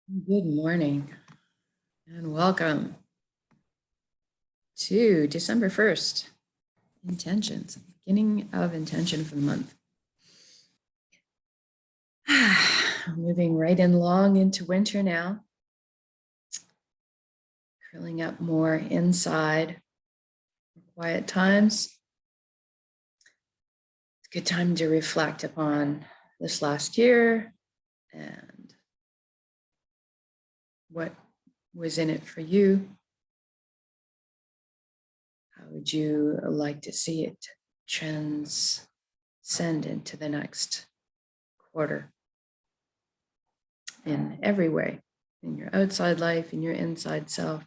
Good morning and welcome to December 1st. Intentions, beginning of intention for the month. Moving right in long into winter now. Curling up more inside. Quiet times. It's a good time to reflect upon this last year and what was in it for you. How would you like to see it transcend into the next quarter in every way, in your outside life, in your inside self?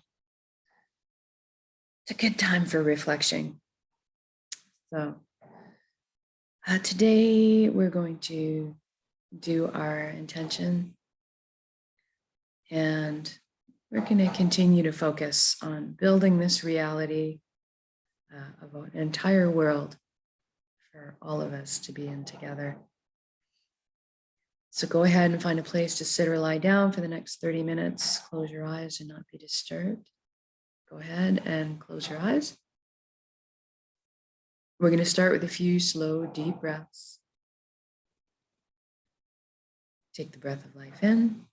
It's a good time for reflection. So today we're going to do our intention, and we're going to continue to focus on building this reality of an entire world for all of us to be in together. So go ahead and find a place to sit or lie down for the next 30 minutes. Close your eyes and not be disturbed. Go ahead and close your eyes. We're going to start with a few slow, deep breaths. Take the breath of life in.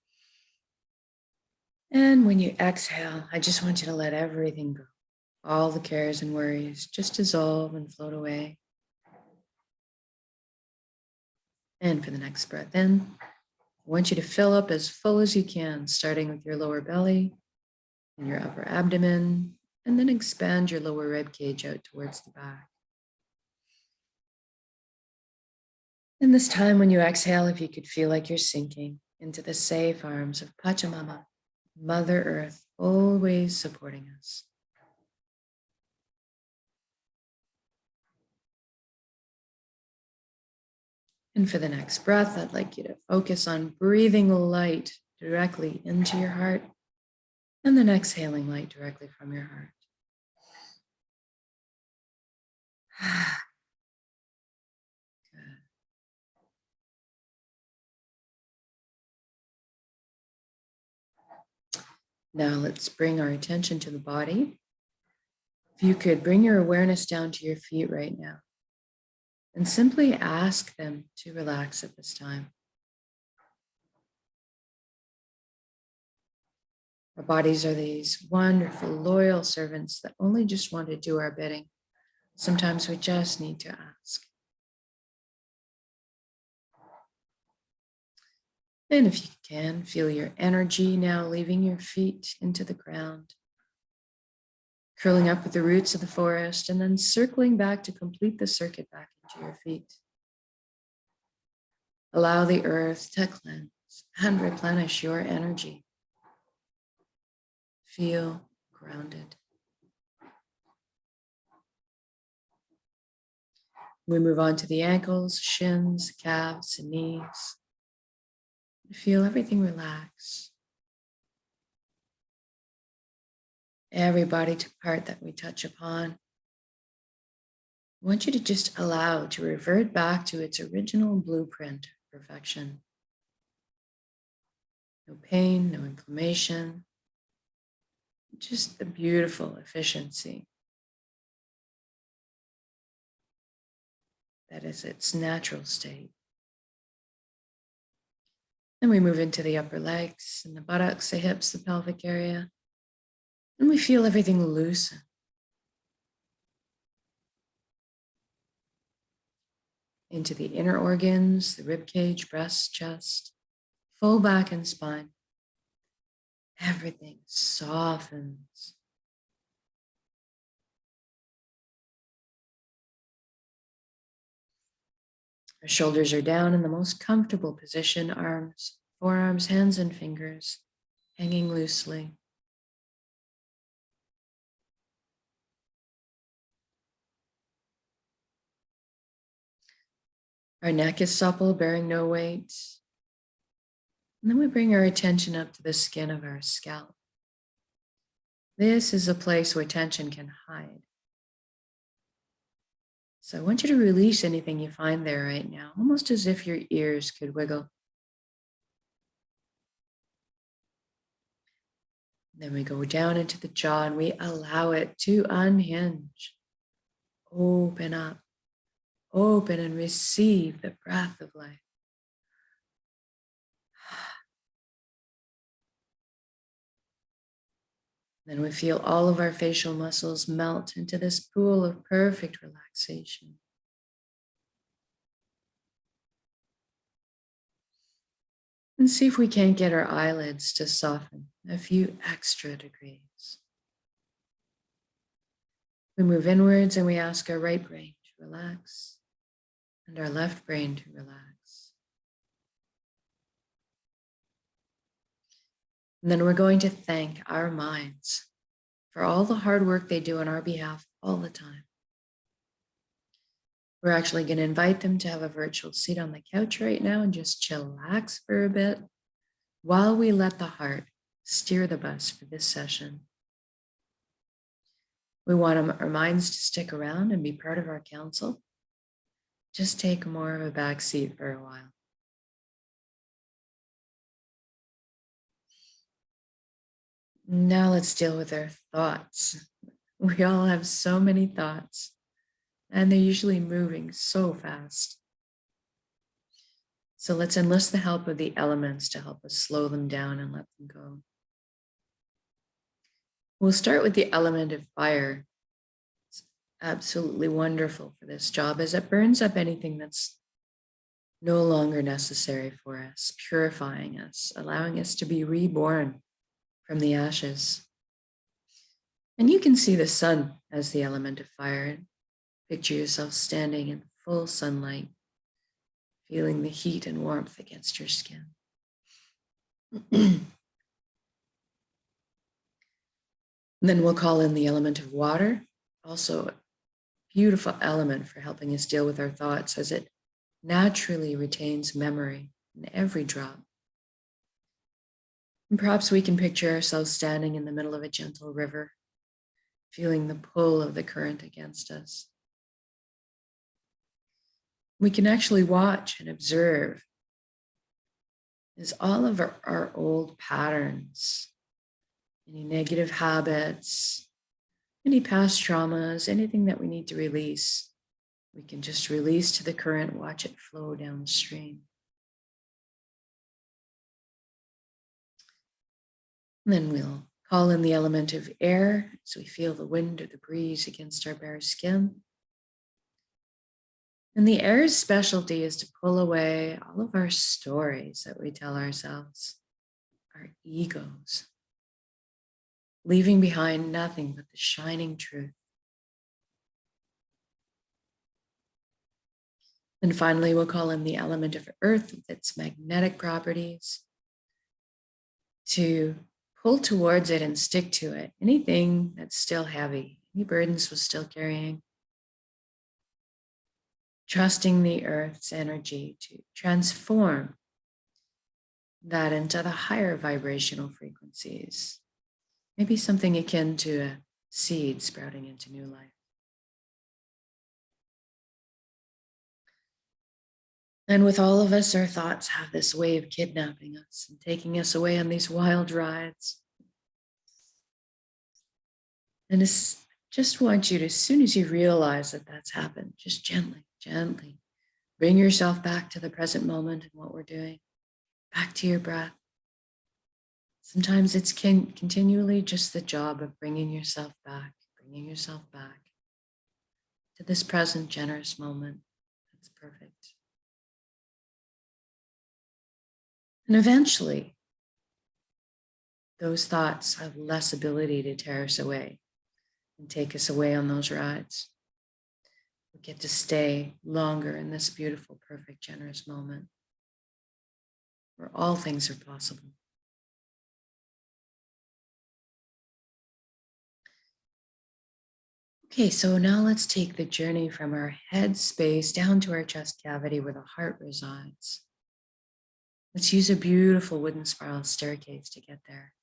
And when you exhale, I just want you to let everything go. All the cares and worries just dissolve and float away. And for the next breath in, I want you to fill up as full as you can, starting with your lower belly and your upper abdomen, and then expand your lower rib cage out towards the back. And this time when you exhale, if you could feel like you're sinking into the safe arms of Pachamama, Mother Earth, always supporting us. And for the next breath, I'd like you to focus on breathing light directly into your heart, and then exhaling light directly from your heart. Good. Now let's bring our attention to the body. If you could bring your awareness down to your feet right now and simply ask them to relax at this time. Our bodies are these wonderful, loyal servants that only just want to do our bidding. Sometimes we just need to ask. And if you can, feel your energy now leaving your feet into the ground, curling up with the roots of the forest, and then circling back to complete the circuit back into your feet. Allow the earth to cleanse and replenish your energy. Feel grounded. We move on to the ankles, shins, calves, and knees. Feel everything relax. Every body part that we touch upon, I want you to just allow to revert back to its original blueprint of perfection. No pain, no inflammation, just a beautiful efficiency that is its natural state. Then we move into the upper legs and the buttocks, the hips, the pelvic area, and we feel everything loosen. Into the inner organs, the rib cage, breast, chest, full back and spine. Everything softens. Our shoulders are down in the most comfortable position, arms, forearms, hands, and fingers hanging loosely. Our neck is supple, bearing no weight. And then we bring our attention up to the skin of our scalp. This is a place where tension can hide. So I want you to release anything you find there right now, almost as if your ears could wiggle. Then we go down into the jaw and we allow it to unhinge. Open up, open and receive the breath of life. Then we feel all of our facial muscles melt into this pool of perfect relaxation. And see if we can't get our eyelids to soften a few extra degrees. We move inwards and we ask our right brain to relax and our left brain to relax. And then we're going to thank our minds for all the hard work they do on our behalf all the time. We're actually going to invite them to have a virtual seat on the couch right now and just chillax for a bit while we let the heart steer the bus for this session. We want our minds to stick around and be part of our council. Just take more of a back seat for a while. Now let's deal with our thoughts. We all have so many thoughts, and they're usually moving so fast. So let's enlist the help of the elements to help us slow them down and let them go. We'll start with the element of fire. It's absolutely wonderful for this job as it burns up anything that's no longer necessary for us, purifying us, allowing us to be reborn from the ashes. And you can see the sun as the element of fire. Picture yourself standing in full sunlight, feeling the heat and warmth against your skin. Then we'll call in the element of water, also a beautiful element for helping us deal with our thoughts as it naturally retains memory in every drop. And perhaps we can picture ourselves standing in the middle of a gentle river, feeling the pull of the current against us. We can actually watch and observe as all of our old patterns, any negative habits, any past traumas, anything that we need to release, we can just release to the current, watch it flow downstream. And then we'll call in the element of air so we feel the wind or the breeze against our bare skin. And the air's specialty is to pull away all of our stories that we tell ourselves, our egos, leaving behind nothing but the shining truth. And finally, we'll call in the element of earth with its magnetic properties to pull towards it and stick to it. Anything that's still heavy, any burdens we're still carrying. Trusting the earth's energy to transform that into the higher vibrational frequencies. Maybe something akin to a seed sprouting into new life. And with all of us, our thoughts have this way of kidnapping us and taking us away on these wild rides. And just want you to, as soon as you realize that that's happened, just gently bring yourself back to the present moment and what we're doing, back to your breath. Sometimes it's continually just the job of bringing yourself back to this present generous moment. That's perfect. And eventually, those thoughts have less ability to tear us away and take us away on those rides. We get to stay longer in this beautiful, perfect, generous moment where all things are possible. Okay, so now let's take the journey from our head space down to our chest cavity where the heart resides. Let's use a beautiful wooden spiral staircase to get there.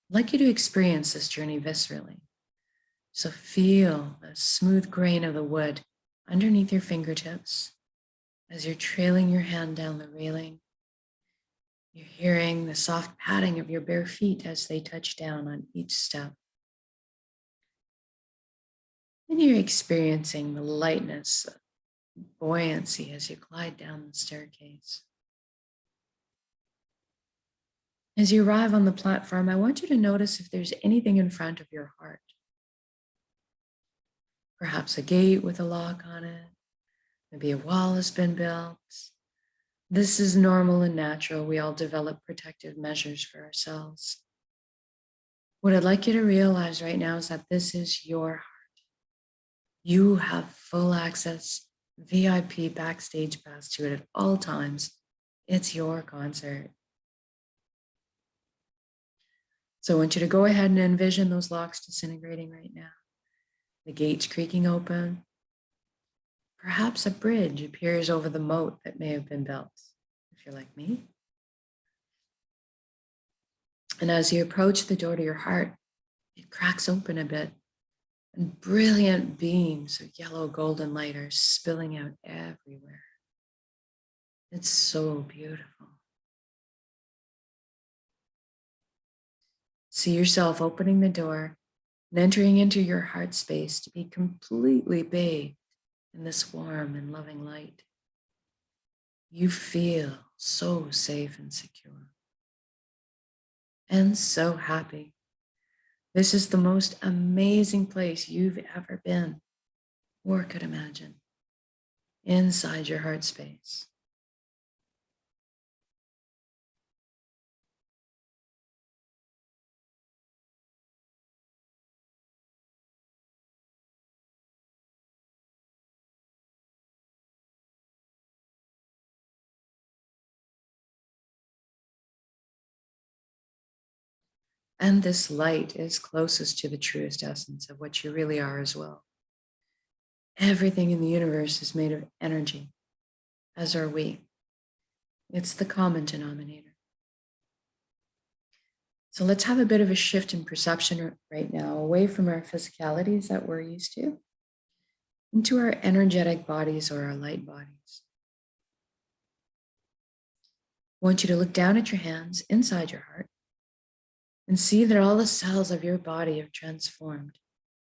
I'd like you to experience this journey viscerally. So feel the smooth grain of the wood underneath your fingertips as you're trailing your hand down the railing. You're hearing the soft padding of your bare feet as they touch down on each step. And you're experiencing the lightness, buoyancy as you glide down the staircase. As you arrive on the platform, I want you to notice if there's anything in front of your heart. Perhaps a gate with a lock on it. Maybe a wall has been built. This is normal and natural. We all develop protective measures for ourselves. What I'd like you to realize right now is that this is your heart. You have full access, VIP backstage pass to it at all times. It's your concert. So I want you to go ahead and envision those locks disintegrating right now. The gates creaking open. Perhaps a bridge appears over the moat that may have been built, if you're like me. And as you approach the door to your heart, it cracks open a bit, and brilliant beams of yellow golden light are spilling out everywhere. It's so beautiful. See yourself opening the door and entering into your heart space to be completely bathed in this warm and loving light. You feel so safe and secure and so happy. This is the most amazing place you've ever been or could imagine, inside your heart space. And this light is closest to the truest essence of what you really are as well. Everything in the universe is made of energy, as are we. It's the common denominator. So let's have a bit of a shift in perception right now, away from our physicalities that we're used to, into our energetic bodies or our light bodies. I want you to look down at your hands inside your heart and see that all the cells of your body have transformed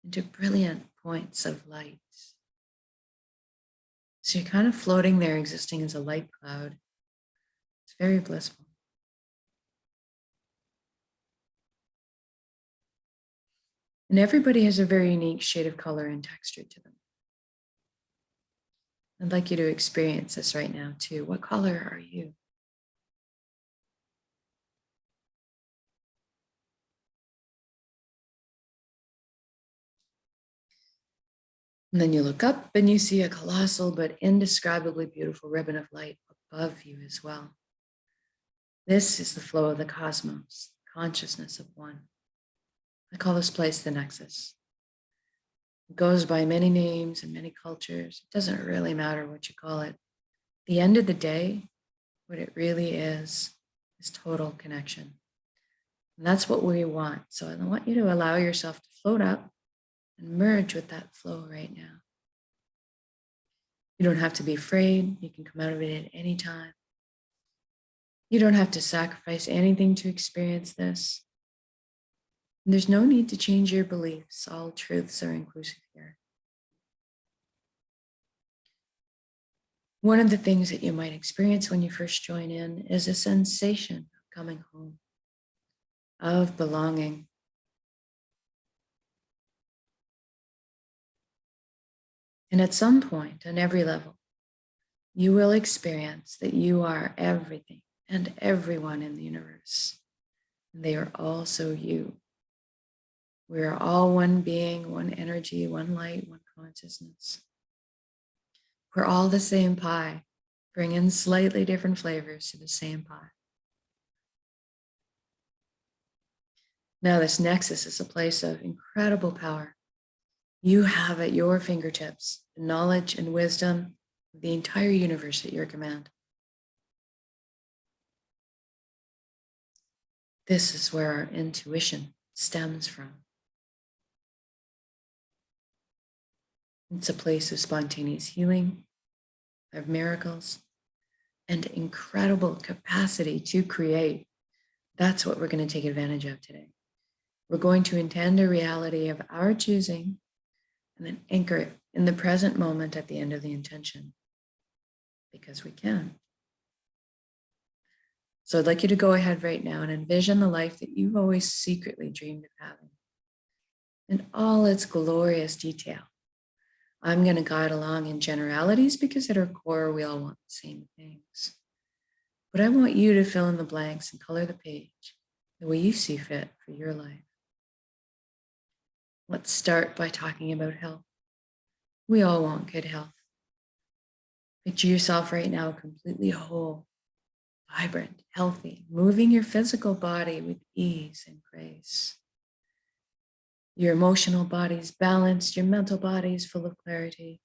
into brilliant points of light. So you're kind of floating there, existing as a light cloud. It's very blissful. And everybody has a very unique shade of color and texture to them. I'd like you to experience this right now too. What color are you? And then you look up and you see a colossal but indescribably beautiful ribbon of light above you as well. This is the flow of the cosmos, consciousness of one. I call this place the Nexus. It goes by many names and many cultures. It doesn't really matter what you call it. At the end of the day, what it really is total connection. And that's what we want. So I want you to allow yourself to float up and merge with that flow right now. You don't have to be afraid. You can come out of it at any time. You don't have to sacrifice anything to experience this. And there's no need to change your beliefs. All truths are inclusive here. One of the things that you might experience when you first join in is a sensation of coming home, of belonging. And at some point, on every level, you will experience that you are everything and everyone in the universe. And they are also you. We are all one being, one energy, one light, one consciousness. We're all the same pie, bringing slightly different flavors to the same pie. Now, this nexus is a place of incredible power. You have at your fingertips the knowledge and wisdom of the entire universe at your command. This is where our intuition stems from. It's a place of spontaneous healing, of miracles, and incredible capacity to create. That's what we're going to take advantage of today. We're going to intend a reality of our choosing and then anchor it in the present moment at the end of the intention, because we can. So I'd like you to go ahead right now and envision the life that you've always secretly dreamed of having in all its glorious detail. I'm going to guide along in generalities because at our core, we all want the same things. But I want you to fill in the blanks and color the page the way you see fit for your life. Let's start by talking about health. We all want good health. Picture yourself right now completely whole, vibrant, healthy, moving your physical body with ease and grace. Your emotional body is balanced, your mental body is full of clarity,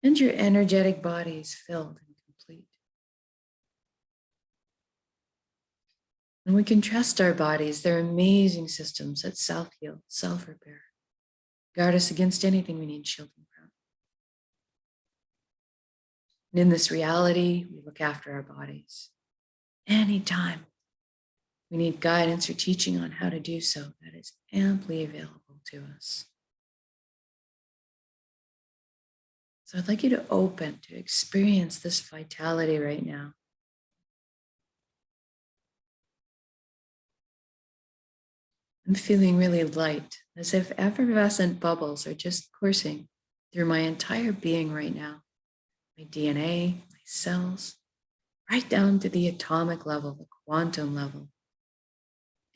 and your energetic body is filled and complete. And we can trust our bodies. They're amazing systems that self-heal, self-repair, guard us against anything we need shielding from. And in this reality, we look after our bodies. Anytime we need guidance or teaching on how to do so, that is amply available to us. So I'd like you to open to experience this vitality right now. I'm feeling really light, as if effervescent bubbles are just coursing through my entire being right now. My DNA, my cells, right down to the atomic level, the quantum level.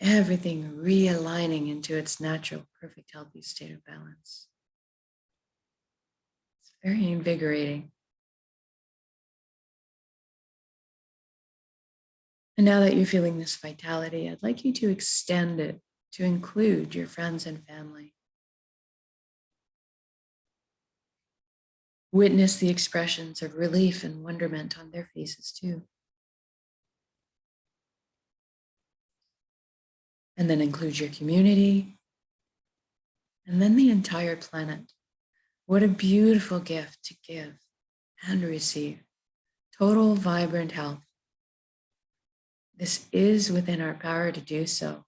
Everything realigning into its natural, perfect, healthy state of balance. It's very invigorating. And now that you're feeling this vitality, I'd like you to extend it to include your friends and family. Witness the expressions of relief and wonderment on their faces too. And then include your community, and then the entire planet. What a beautiful gift to give and receive. Total vibrant health. This is within our power to do so.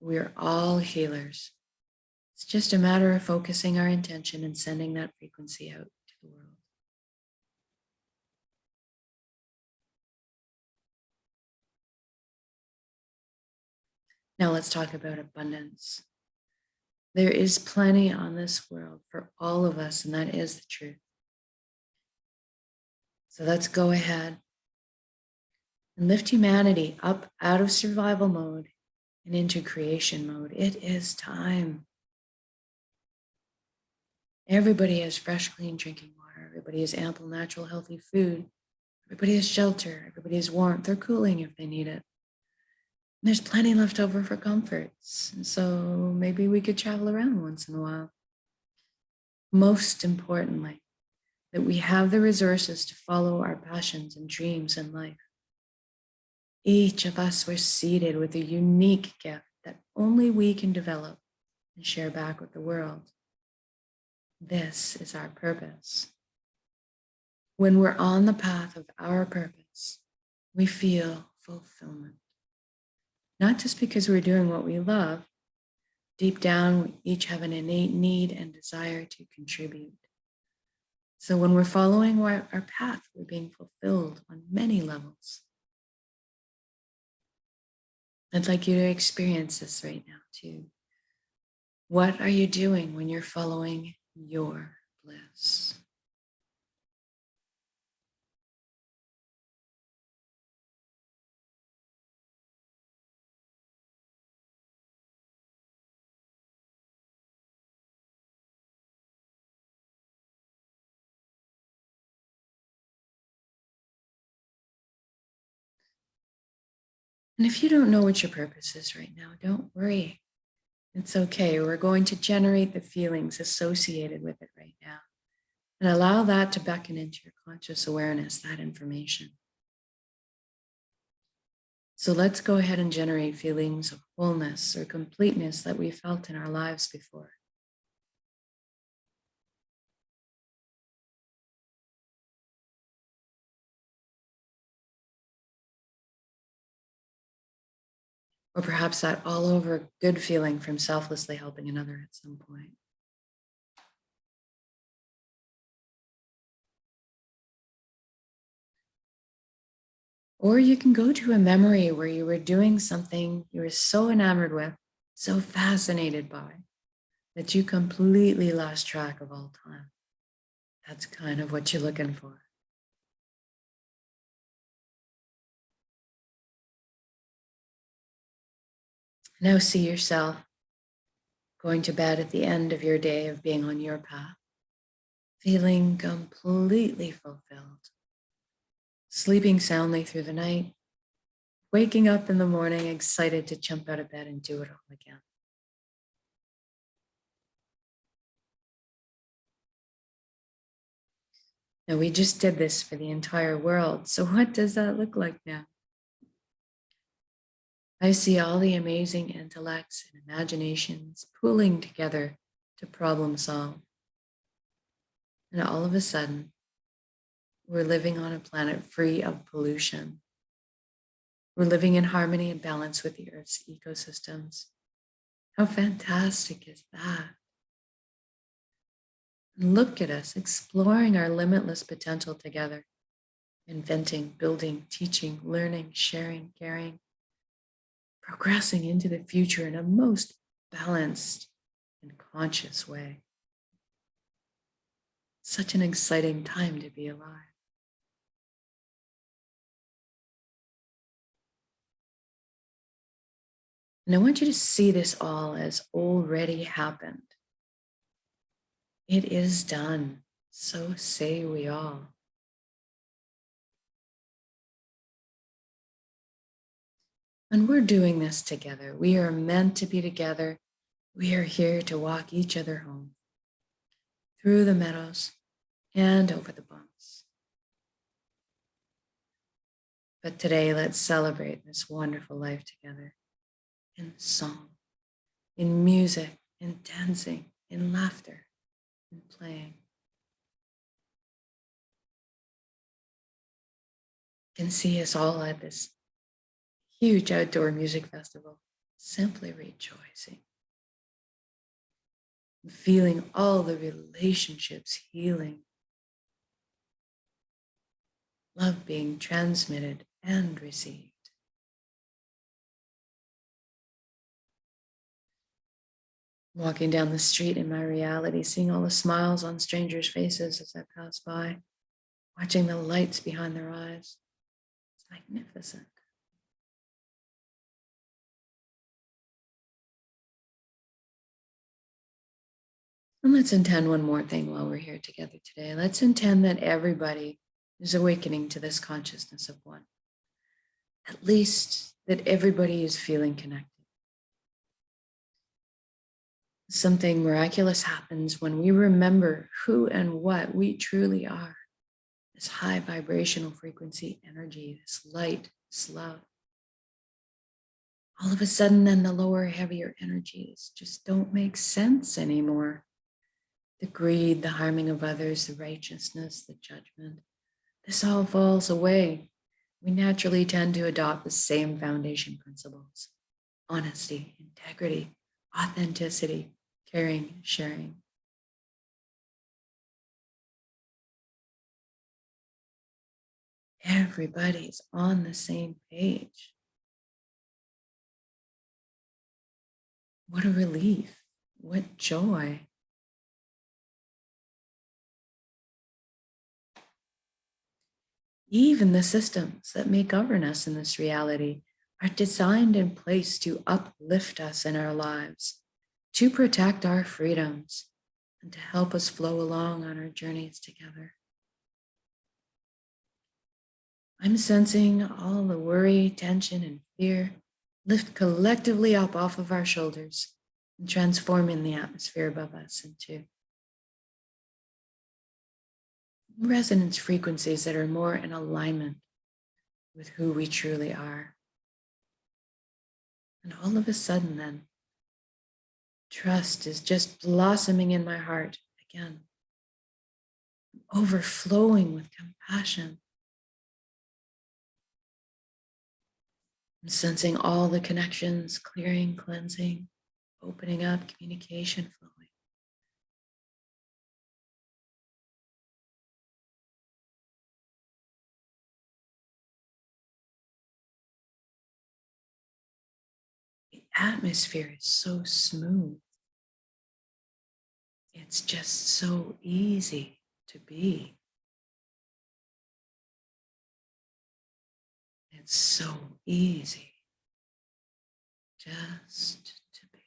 We are all healers. It's just a matter of focusing our intention and sending that frequency out to the world. Now let's talk about abundance. There is plenty on this world for all of us, and that is the truth. So let's go ahead and lift humanity up out of survival mode and into creation mode. It is time. Everybody has fresh, clean drinking water. Everybody has ample, natural, healthy food. Everybody has shelter. Everybody has warmth or cooling if they need it. And there's plenty left over for comforts. And so maybe we could travel around once in a while. Most importantly, that we have the resources to follow our passions and dreams in life. Each of us were seated with a unique gift that only we can develop and share back with the world. This is our purpose. When we're on the path of our purpose, we feel fulfillment. Not just because we're doing what we love. Deep down, we each have an innate need and desire to contribute. So when we're following our path, we're being fulfilled on many levels. I'd like you to experience this right now too. What are you doing when you're following your bliss? And if you don't know what your purpose is right now, don't worry. It's okay. We're going to generate the feelings associated with it right now and allow that to beckon into your conscious awareness, that information. So let's go ahead and generate feelings of wholeness or completeness that we felt in our lives before. Or perhaps that all over good feeling from selflessly helping another at some point. Or you can go to a memory where you were doing something you were so enamored with, so fascinated by, that you completely lost track of all time. That's kind of what you're looking for. Now see yourself going to bed at the end of your day of being on your path, feeling completely fulfilled, sleeping soundly through the night, waking up in the morning excited to jump out of bed and do it all again. Now, we just did this for the entire world. So what does that look like now? I see all the amazing intellects and imaginations pooling together to problem solve. And all of a sudden, we're living on a planet free of pollution. We're living in harmony and balance with the Earth's ecosystems. How fantastic is that? And look at us exploring our limitless potential together, inventing, building, teaching, learning, sharing, caring, progressing into the future in a most balanced and conscious way. Such an exciting time to be alive. And I want you to see this all as already happened. It is done. So say we all. And we're doing this together. We are meant to be together. We are here to walk each other home through the meadows and over the bumps. But today, let's celebrate this wonderful life together in song, in music, in dancing, in laughter, in playing. You can see us all at this huge outdoor music festival, simply rejoicing, feeling all the relationships healing, love being transmitted and received. Walking down the street in my reality, seeing all the smiles on strangers' faces as I pass by, watching the lights behind their eyes. It's magnificent. And let's intend one more thing while we're here together today. Let's intend that everybody is awakening to this consciousness of one. At least that everybody is feeling connected. Something miraculous happens when we remember who and what we truly are. This high vibrational frequency energy, this light, this love. All of a sudden, then the lower, heavier energies just don't make sense anymore. The greed, the harming of others, the righteousness, the judgment, this all falls away. We naturally tend to adopt the same foundation principles: honesty, integrity, authenticity, caring, sharing. Everybody's on the same page. What a relief. What joy. Even the systems that may govern us in this reality are designed in place to uplift us in our lives, to protect our freedoms, and to help us flow along on our journeys together. I'm sensing all the worry, tension, and fear lift collectively up off of our shoulders and transforming the atmosphere above us into resonance frequencies that are more in alignment with who we truly are. And all of a sudden then, trust is just blossoming in my heart again, overflowing with compassion. I'm sensing all the connections, clearing, cleansing, opening up, communication flowing. The atmosphere is so smooth. It's just so easy to be. It's so easy just to be.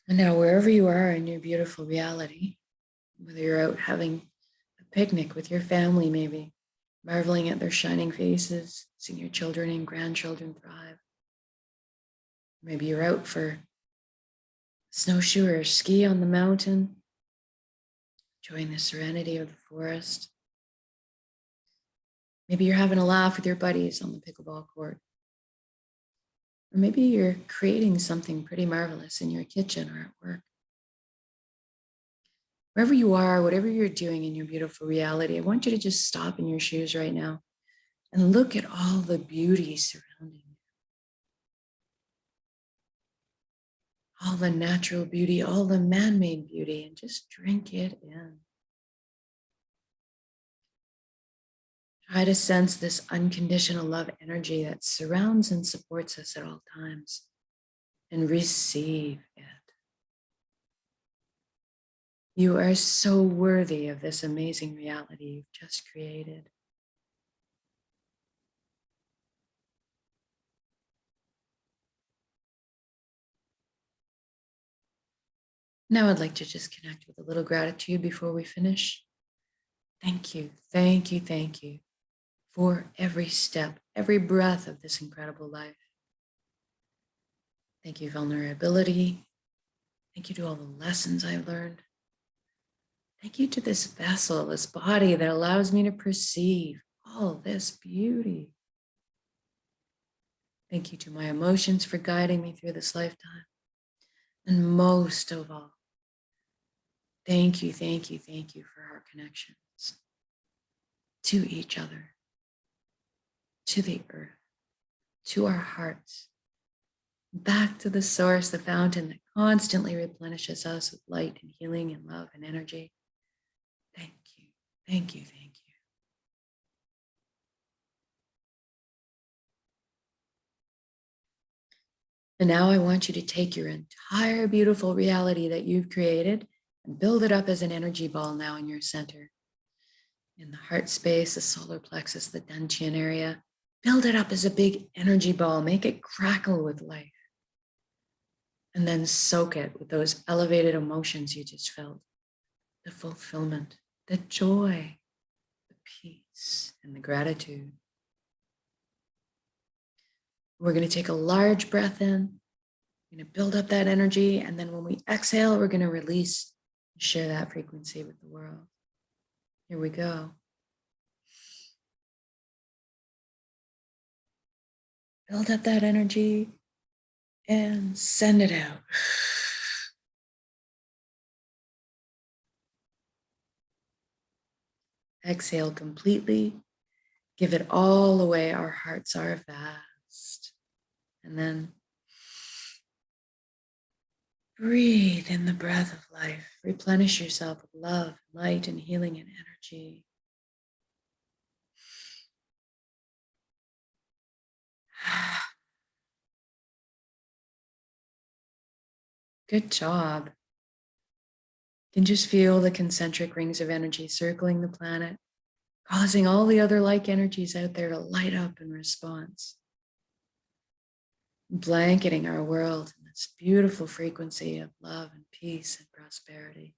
And now, wherever you are in your beautiful reality, whether you're out having a picnic with your family, maybe marveling at their shining faces, seeing your children and grandchildren thrive. Maybe you're out for snowshoe or ski on the mountain, enjoying the serenity of the forest. Maybe you're having a laugh with your buddies on the pickleball court. Or maybe you're creating something pretty marvelous in your kitchen or at work. Wherever you are, whatever you're doing in your beautiful reality, I want you to just stop in your shoes right now and look at all the beauty surrounding you. All the natural beauty, all the man-made beauty, and just drink it in. Try to sense this unconditional love energy that surrounds and supports us at all times, and receive it. You are so worthy of this amazing reality you've just created. Now I'd like to just connect with a little gratitude before we finish. Thank you, thank you, thank you for every step, every breath of this incredible life. Thank you, vulnerability. Thank you to all the lessons I've learned. Thank you to this vessel, this body that allows me to perceive all this beauty. Thank you to my emotions for guiding me through this lifetime. And most of all, thank you, thank you, thank you for our connections to each other, to the earth, to our hearts, back to the source, the fountain that constantly replenishes us with light and healing and love and energy. Thank you, thank you, thank you. And now I want you to take your entire beautiful reality that you've created and build it up as an energy ball now in your center. In the heart space, the solar plexus, the dantian area, build it up as a big energy ball, make it crackle with life. And then soak it with those elevated emotions you just felt, the fulfillment, the joy, the peace, and the gratitude. We're going to take a large breath in. We're going to build up that energy. And then when we exhale, we're going to release and share that frequency with the world. Here we go. Build up that energy and send it out. Exhale completely. Give it all away. Our hearts are vast. And then breathe in the breath of life. Replenish yourself with love, light, and healing and energy. Good job. You can just feel the concentric rings of energy circling the planet, causing all the other like energies out there to light up in response. blanketing our world in this beautiful frequency of love and peace and prosperity.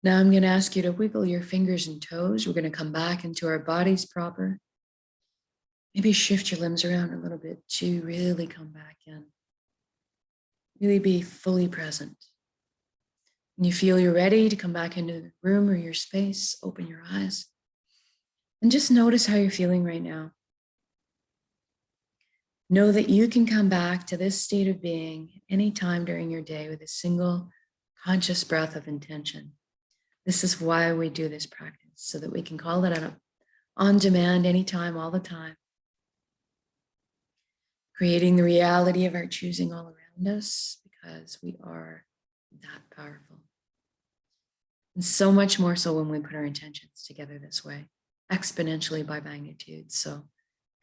Now I'm going to ask you to wiggle your fingers and toes. We're going to come back into our bodies proper. Maybe shift your limbs around a little bit to really come back in. Really be fully present. When you feel you're ready to come back into the room or your space, open your eyes and just notice how you're feeling right now. Know that you can come back to this state of being anytime during your day with a single conscious breath of intention. This is why we do this practice, so that we can call it on demand anytime, all the time. Creating the reality of our choosing all around us, because we are that powerful. And so much more so when we put our intentions together this way, exponentially by magnitude. So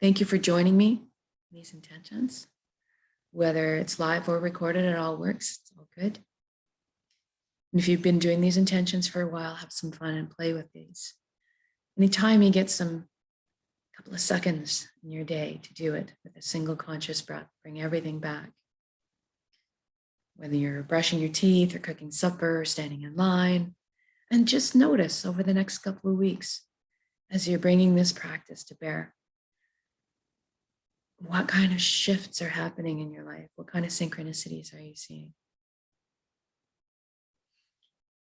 thank you for joining me in these intentions. Whether it's live or recorded, it all works. It's all good. And if you've been doing these intentions for a while, have some fun and play with these. Anytime you get some couple of seconds in your day to do it with a single conscious breath, bring everything back. Whether you're brushing your teeth or cooking supper or standing in line, and just notice over the next couple of weeks as you're bringing this practice to bear, what kind of shifts are happening in your life? What kind of synchronicities are you seeing?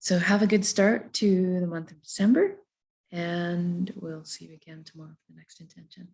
So have a good start to the month of December, and we'll see you again tomorrow for the next intention.